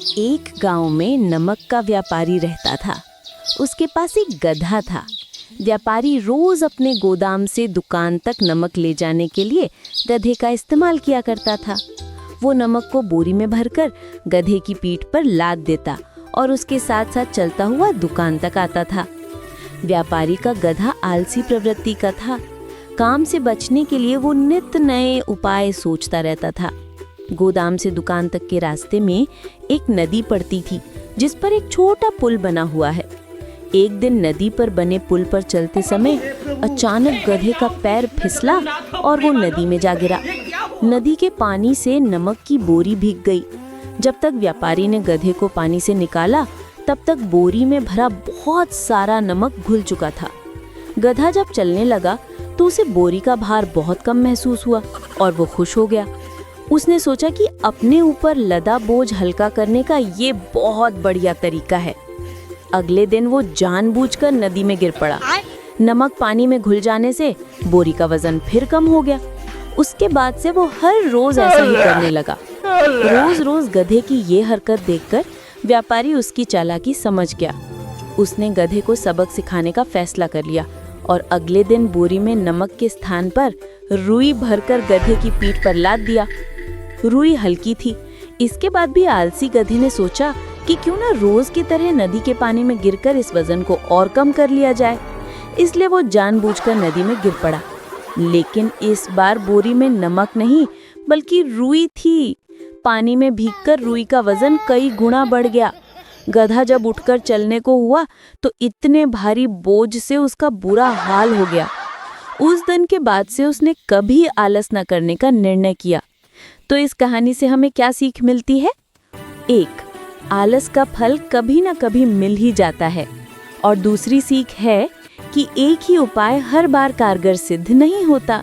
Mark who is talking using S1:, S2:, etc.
S1: एक गांव में नमक का व्यापारी रहता था। उसके पास एक गधा था। व्यापारी रोज अपने गोदाम से दुकान तक नमक ले जाने के लिए गधे का इस्तेमाल किया करता था। वो नमक को बोरी में भरकर गधे की पीठ पर लाद देता और उसके साथ साथ चलता हुआ दुकान तक आता था। व्यापारी का गधा आलसी प्रवृत्ति का था। काम से बचने के लिए वो नित नए उपाय सोचता रहता था। गोदाम से दुकान तक के रास्ते में एक नदी पड़ती थी जिस पर एक छोटा पुल बना हुआ है। एक दिन नदी पर बने पुल पर चलते समय अचानक गधे का पैर फिसला और वो नदी में जा गिरा। नदी के पानी से नमक की बोरी भीग गई। जब तक व्यापारी ने गधे को पानी से निकाला तब तक बोरी में भरा बहुत सारा नमक घुल चुका था। गधा जब चलने लगा तो उसे बोरी का भार बहुत कम महसूस हुआ और वो खुश हो गया। उसने सोचा कि अपने ऊपर लदा बोझ हल्का करने का ये बहुत बढ़िया तरीका है। अगले दिन वो जानबूझकर नदी में गिर पड़ा। नमक पानी में घुल जाने से बोरी का वजन फिर कम हो गया। उसके बाद से वो हर रोज ऐसा ही करने लगा। रोज रोज गधे की ये हरकत देखकर व्यापारी उसकी चालाकी समझ गया। उसने गधे को सबक सिखाने का फैसला कर लिया और अगले दिन बोरी में नमक के स्थान पर रुई भरकर गधे की पीठ पर लाद दिया। रुई हल्की थी। इसके बाद भी आलसी गधे ने सोचा कि क्यों ना रोज की तरह नदी के पानी में गिरकर इस वजन को और कम कर लिया जाए। इसलिए वो जानबूझकर नदी में गिर पड़ा। लेकिन इस बार बोरी में नमक नहीं बल्कि रुई थी। पानी में भीगकर रुई का वजन कई गुना बढ़ गया। गधा जब उठकर चलने को हुआ तो इतने भारी बोझ से उसका बुरा हाल हो गया। उस दिन के बाद से उसने कभी आलस न करने का निर्णय किया। तो इस कहानी से हमें क्या सीख मिलती है? 1. आलस का फल कभी न कभी मिल ही जाता है। और दूसरी सीख है कि एक ही उपाय हर बार कारगर सिद्ध नहीं होता।